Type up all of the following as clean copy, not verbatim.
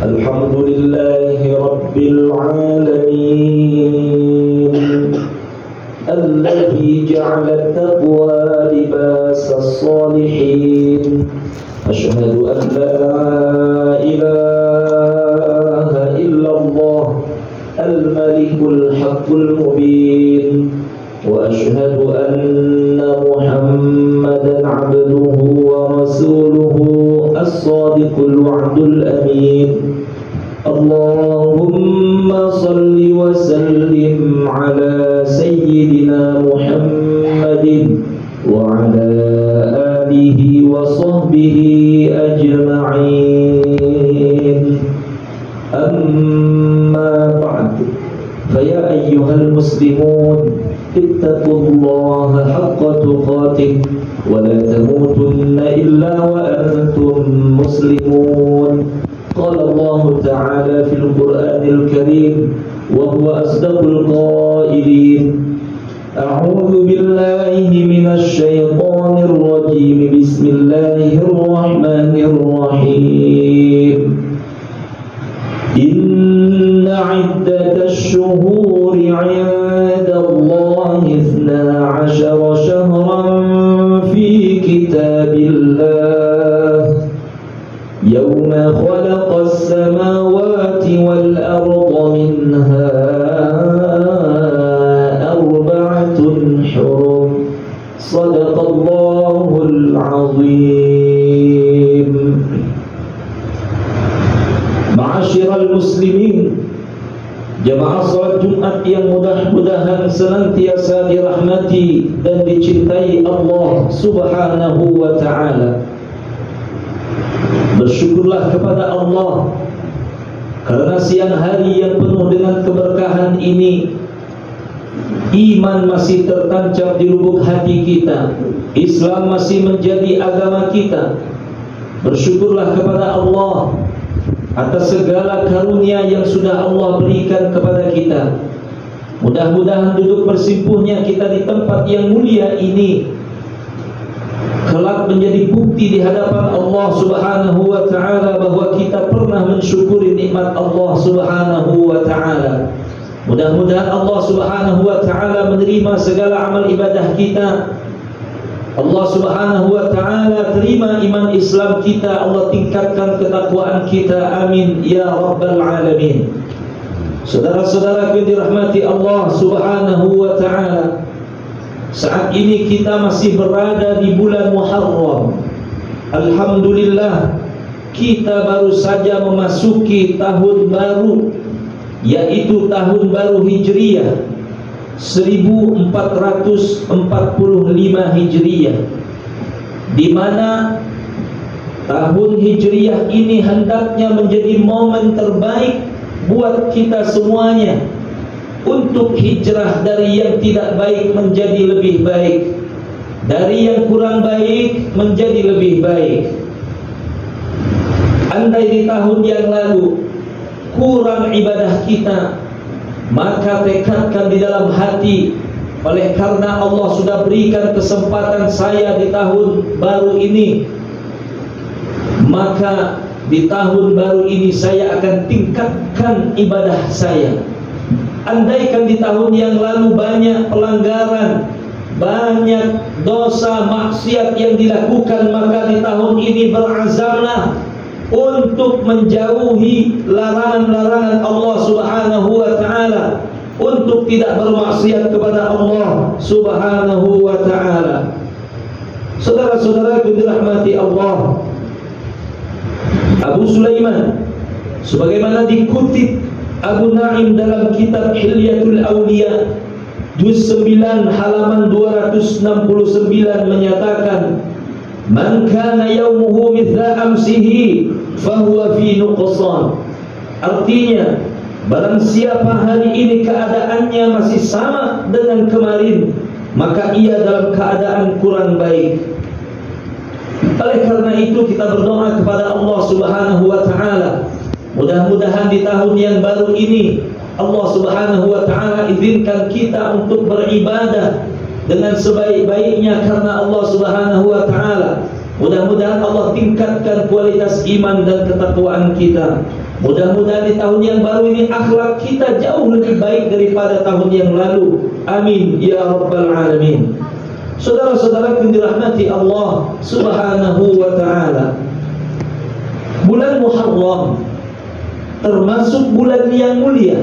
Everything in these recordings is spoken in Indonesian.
Alhamdulillahi Rabbil Alamin Alladhi ja'ala taqwa libasas salihin. Ashhadu an la ilaha illallah al-malikul haqqul mubin wa ashhadu anna Muhammadan abduhu wa rasuluhu as-sadiqul wa'dul amin. Allahumma salli wa sallim ala sayyidina Muhammadin wa ala alihi wa sahbihi ajma'in. Amma ba'd, faya ayyuhal muslimun ittaqullaha haqqa tuqatih wa la tamutunna illa wa antum muslimun. Qala Allah Ta'ala fil Qur'anil Karim wa huwa asdaqul qailin. A'udzu billahi minasy syaithanir rajim. Bismillahirrahmanirrahim. Inna 'iddatash shuhuri 'inda Allahi 12 shahran fi kitabillah yawma khalaqas samawati wal arda minha arba'atun hurum. Sadaqallahul azim. Ma'asyiral muslimin, jamaah salat Jumat yang mudah-mudahan senantiasa dirahmati dan dicintai Allah Subhanahu wa ta'ala. Bersyukurlah kepada Allah karena siang hari yang penuh dengan keberkahan ini, iman masih tertancap di lubuk hati kita, Islam masih menjadi agama kita. Bersyukurlah kepada Allah atas segala karunia yang sudah Allah berikan kepada kita. Mudah-mudahan duduk bersimpuhnya kita di tempat yang mulia ini kelak menjadi bukti di hadapan Allah Subhanahu wa ta'ala bahwa kita pernah mensyukuri nikmat Allah Subhanahu wa ta'ala. Mudah-mudahan Allah Subhanahu wa ta'ala menerima segala amal ibadah kita. Allah Subhanahu wa ta'ala terima iman Islam kita. Allah tingkatkan ketakwaan kita. Amin ya rabbal alamin. Saudara-saudaraku yang dirahmati Allah Subhanahu wa ta'ala, saat ini kita masih berada di bulan Muharram. Alhamdulillah, kita baru saja memasuki tahun baru, yaitu tahun baru Hijriyah 1445 Hijriyah, di mana tahun Hijriyah ini hendaknya menjadi momen terbaik buat kita semuanya untuk hijrah dari yang tidak baik menjadi lebih baik, dari yang kurang baik menjadi lebih baik. Andai di tahun yang lalu kurang ibadah kita, maka tekadkan di dalam hati, oleh karena Allah sudah berikan kesempatan saya di tahun baru ini, maka di tahun baru ini saya akan tingkatkan ibadah saya. Andaikan di tahun yang lalu banyak pelanggaran, banyak dosa maksiat yang dilakukan, maka di tahun ini berazamlah untuk menjauhi larangan-larangan Allah Subhanahu wa ta'ala, untuk tidak bermaksiat kepada Allah Subhanahu wa ta'ala. Saudara-saudaraku dirahmati Allah, Abu Sulaiman sebagaimana dikutip Abu Naim dalam kitab Hilyatul Awliya juz 9 halaman 269 menyatakan, man kana yaumuhu mithla amsihi fahuwa fi nuqsan. Artinya, barang siapa hari ini keadaannya masih sama dengan kemarin, maka ia dalam keadaan kurang baik. Oleh karena itu kita berdoa kepada Allah Subhanahu wa ta'ala, mudah-mudahan di tahun yang baru ini Allah Subhanahu wa ta'ala izinkan kita untuk beribadah dengan sebaik-baiknya karena Allah Subhanahu wa ta'ala. Mudah-mudahan Allah tingkatkan kualitas iman dan ketakwaan kita. Mudah-mudahan di tahun yang baru ini akhlak kita jauh lebih baik daripada tahun yang lalu. Amin ya rabbal alamin. Saudara-saudara yang dirahmati Allah Subhanahu wa ta'ala, bulan Muharram termasuk bulan yang mulia.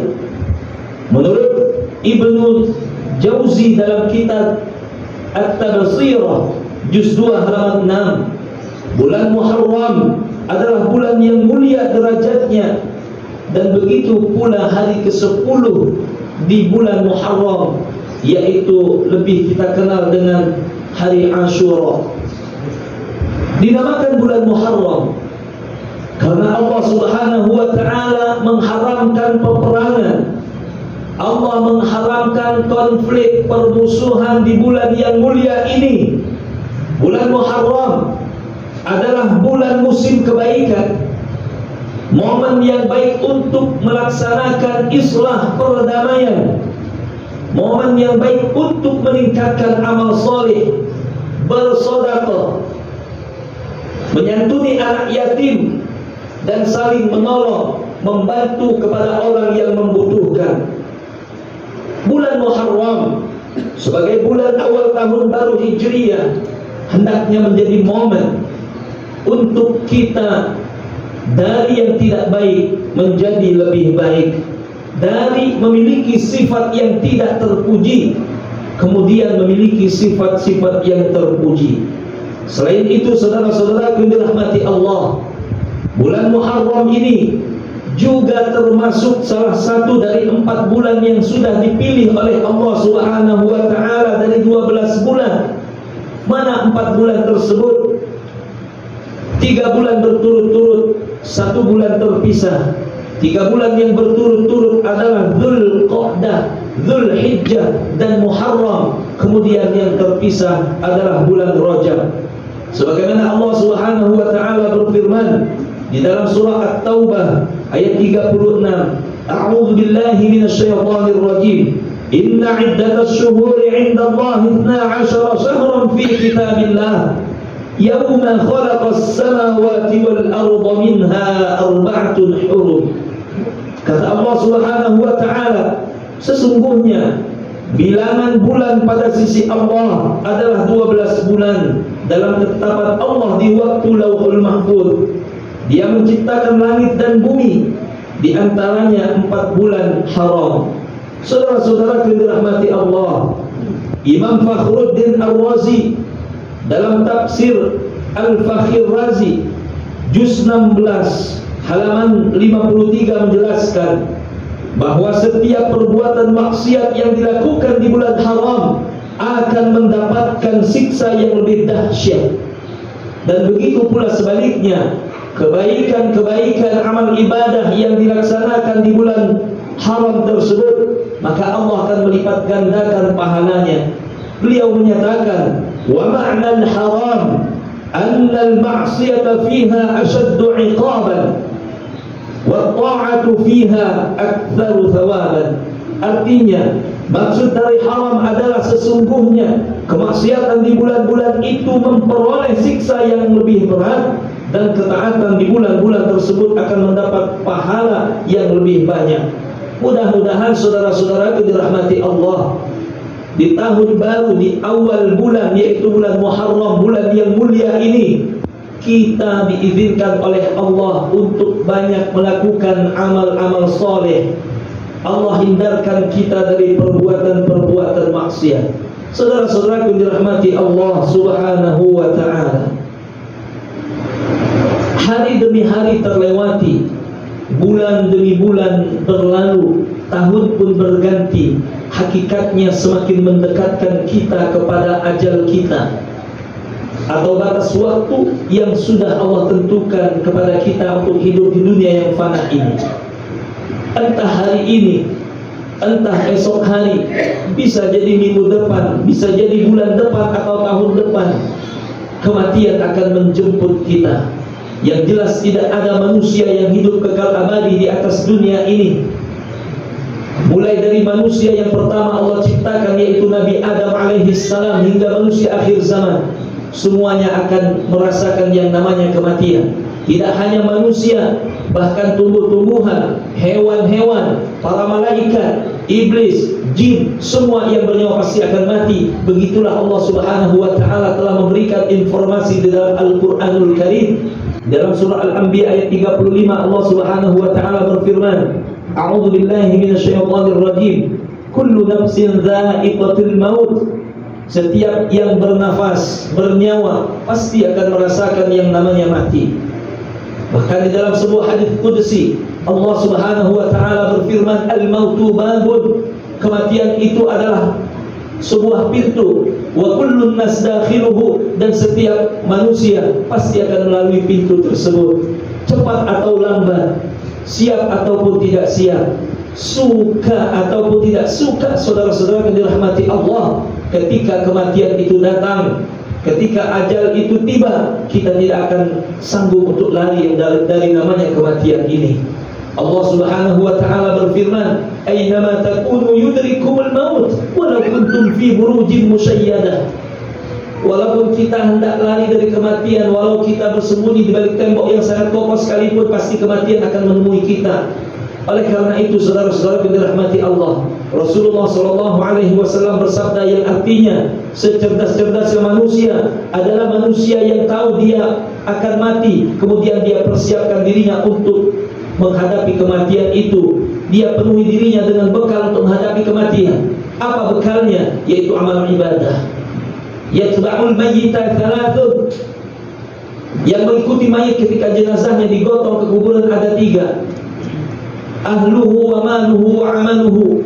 Menurut Ibnu Jauzi dalam kitab At-Tabsirah juz 2 halaman 6, bulan Muharram adalah bulan yang mulia derajatnya, dan begitu pula hari ke-10 di bulan Muharram, yaitu lebih kita kenal dengan hari Ashura. Dinamakan bulan Muharram karena Allah Subhanahu wa ta'ala mengharamkan peperangan. Allah mengharamkan konflik permusuhan di bulan yang mulia ini. Bulan Muharram adalah bulan musim kebaikan, momen yang baik untuk melaksanakan islah perdamaian, momen yang baik untuk meningkatkan amal soleh, bersedekah, menyantuni anak yatim, dan saling menolong, membantu kepada orang yang membutuhkan. Bulan Muharram sebagai bulan awal tahun baru Hijriyah hendaknya menjadi momen untuk kita dari yang tidak baik menjadi lebih baik, dari memiliki sifat yang tidak terpuji kemudian memiliki sifat-sifat yang terpuji. Selain itu, saudara-saudara yang dirahmati Allah, bulan Muharram ini juga termasuk salah satu dari 4 bulan yang sudah dipilih oleh Allah Subhanahu wa ta'ala dari 12 bulan. Mana 4 bulan tersebut? 3 bulan berturut-turut, 1 bulan terpisah. 3 bulan yang berturut-turut adalah Dzulqa'dah, Dzulhijjah, dan Muharram. Kemudian yang terpisah adalah bulan Rajab. Sebagaimana Allah Subhanahu wa ta'ala berfirman di dalam surah At-Taubah ayat 36, A'udzu billahi minasyaitonir rajim. Inna 'iddatasy syuhuri 'indallahi 12 syahran fi kitabillah yauma khalaqas samawati wal arda minha arba'atun hurum. Kata Allah Subhanahu wa ta'ala, sesungguhnya bilangan bulan pada sisi Allah adalah 12 bulan dalam ketetapan Allah di waktu Lauhul Mahfuz. Dia menciptakan langit dan bumi, di antaranya 4 bulan haram. Saudara-saudara yang dirahmati Allah, Imam Fakhruddin Ar-Razi dalam tafsir Al-Fakhir Razi juz 16 halaman 53 menjelaskan bahwa setiap perbuatan maksiat yang dilakukan di bulan haram akan mendapatkan siksa yang lebih dahsyat. Dan begitu pula sebaliknya, kebaikan-kebaikan amal ibadah yang dilaksanakan di bulan haram tersebut, maka Allah akan melipat gandakan pahalanya. Beliau menyatakan, wa ma'nal haram anna al-ma'siyata fiha ashaddu 'iqaban wa ta'atu fiha aktsaru thawaban. Artinya, maksud dari haram adalah sesungguhnya kemaksiatan di bulan-bulan itu memperoleh siksa yang lebih berat, dan ketaatan di bulan-bulan tersebut akan mendapat pahala yang lebih banyak. Mudah-mudahan saudara-saudara yang dirahmati Allah, di tahun baru, di awal bulan, yaitu bulan Muharram, bulan yang mulia ini, kita diizinkan oleh Allah untuk banyak melakukan amal-amal soleh. Allah hindarkan kita dari perbuatan-perbuatan maksiat. Saudara-saudara yang dirahmati Allah Subhanahu wa ta'ala, hari demi hari terlewati, bulan demi bulan berlalu, tahun pun berganti. Hakikatnya semakin mendekatkan kita kepada ajal kita, atau batas waktu yang sudah Allah tentukan kepada kita untuk hidup di dunia yang fana ini. Entah hari ini, entah esok hari, bisa jadi minggu depan, bisa jadi bulan depan atau tahun depan, kematian akan menjemput kita. Yang jelas tidak ada manusia yang hidup kekal abadi di atas dunia ini. Mulai dari manusia yang pertama Allah ciptakan, yaitu Nabi Adam alaihissalam, hingga manusia akhir zaman, semuanya akan merasakan yang namanya kematian. Tidak hanya manusia, bahkan tumbuh-tumbuhan, hewan-hewan, para malaikat, iblis, jin, semua yang bernyawa pasti akan mati. Begitulah Allah Subhanahu wa taala telah memberikan informasi di dalam Al-Qur'anul Karim. Dalam surah Al-Anbiya ayat 35 Allah Subhanahu wa taala berfirman, A'udzu billahi minasyaitonir rajim. Kullu nafsin dha'iqatul maut. Setiap yang bernafas, bernyawa pasti akan merasakan yang namanya mati. Bahkan di dalam sebuah hadis qudsi Allah Subhanahu wa taala berfirman, al-mautu babun. Kematian itu adalah sebuah pintu, wa kullun nas dakhiluhu, dan setiap manusia pasti akan melalui pintu tersebut. Cepat atau lambat, siap ataupun tidak siap, suka ataupun tidak suka, saudara-saudara yang dirahmati Allah, ketika kematian itu datang, ketika ajal itu tiba, kita tidak akan sanggup untuk lari dari namanya kematian ini. Allah Subhanahu wa taala berfirman, "Aynama takunu yudrikumul maut walau kuntum fi burujin musayyadah." Walaupun kita hendak lari dari kematian, walau kita bersembunyi di balik tembok yang sangat kokoh sekalipun, pasti kematian akan menemui kita. Oleh karena itu, saudara-saudara yang dirahmati Allah, Rasulullah SAW bersabda yang artinya, secerdas-cerdasnya manusia adalah manusia yang tahu dia akan mati, kemudian dia persiapkan dirinya untuk menghadapi kematian itu. Dia penuhi dirinya dengan bekal untuk menghadapi kematian. Apa bekalnya? Yaitu amal ibadah. Yatba'ul mayyita thalathun. Yang mengikuti mayit ketika jenazahnya digotong ke kuburan ada 3. Ahluhu wa maluhu wa amaluhu.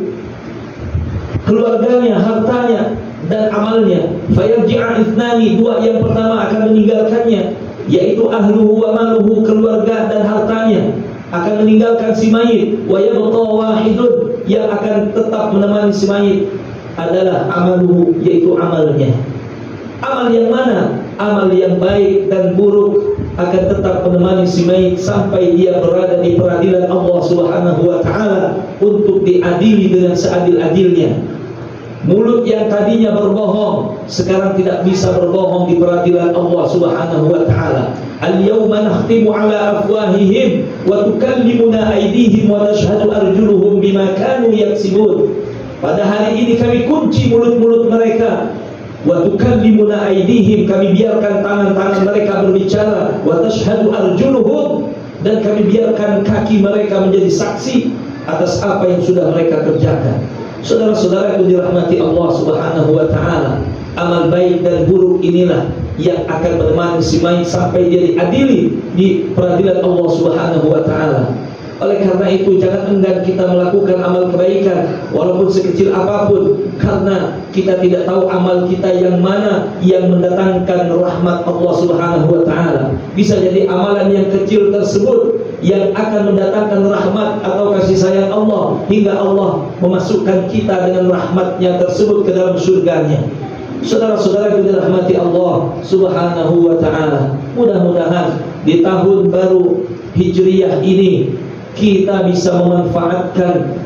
Keluarganya, hartanya, dan amalnya. Fayarji'a ithnani, 2 yang pertama akan meninggalkannya, yaitu ahluhu wa maluhu, keluarga dan hartanya akan meninggalkan si mayit. Wa yabqa wahidun, yang akan tetap menemani si mayit adalah amaluhu, yaitu amalnya. Amal yang mana? Amal yang baik dan buruk akan tetap menemani si mayit sampai dia berada di peradilan Allah Subhanahu wa taala untuk diadili dengan seadil-adilnya. Mulut yang tadinya berbohong sekarang tidak bisa berbohong di peradilan Allah Subhanahu wa taala. Al-yawma nakhtimu ala afwahihim wa tukallimuna aydihim wa tashhadu arjuluhum bima kanu yaksibun. Pada hari ini kami kunci mulut-mulut mereka. Wa tukallimuna aydihim, kami biarkan tangan-tangan mereka berbicara. Wa tashhadu arjuluhum, dan kami biarkan kaki mereka menjadi saksi atas apa yang sudah mereka kerjakan. Saudara-saudara yang dirahmati Allah Subhanahu wa taala, amal baik dan buruk inilah yang akan menemani si mayit sampai dia diadili di peradilan Allah Subhanahu wa taala. Oleh karena itu, jangan enggan kita melakukan amal kebaikan walaupun sekecil apapun, karena kita tidak tahu amal kita yang mana yang mendatangkan rahmat Allah Subhanahu wa taala. Bisa jadi amalan yang kecil tersebut yang akan mendatangkan rahmat atau kasih sayang Allah, hingga Allah memasukkan kita dengan rahmatnya tersebut ke dalam surganya. Saudara-saudara yang dirahmati Allah Subhanahu wa taala, mudah-mudahan di tahun baru Hijriyah ini kita bisa memanfaatkan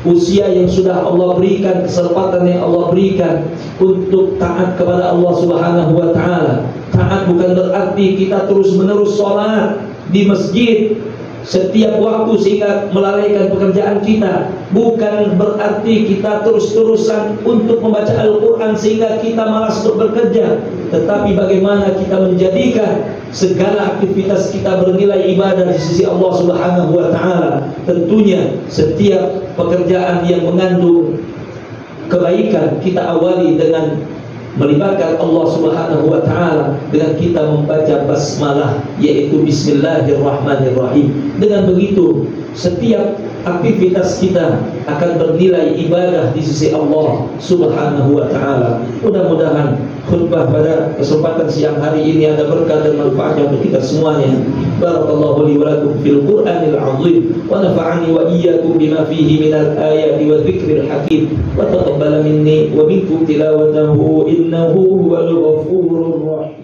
usia yang sudah Allah berikan, kesempatan yang Allah berikan untuk taat kepada Allah Subhanahu wa taala. Taat bukan berarti kita terus-menerus sholat di masjid setiap waktu sehingga melalaikan pekerjaan kita. Bukan berarti kita terus-terusan untuk membaca Al-Quran sehingga kita malas untuk bekerja. Tetapi bagaimana kita menjadikan segala aktivitas kita bernilai ibadah di sisi Allah Subhanahu wa taala. Tentunya setiap pekerjaan yang mengandung kebaikan kita awali dengan melibatkan Allah Subhanahu wa taala dengan kita membaca basmalah, yaitu bismillahirrahmanirrahim. Dengan begitu setiap aktivitas kita akan bernilai ibadah di sisi Allah Subhanahu wa taala. Mudah-mudahan khutbah pada kesempatan siang hari ini ada berkah dan manfaatnya untuk kita semuanya. Barakallahu li wa lakum fil Qur'anil 'azim wa nafa'ani wa iyyakum bima fihi minal ayati wa dzikril hakim wa taqabbala minni wa minkum tilawatahu innahu huwal ghafurur rahim.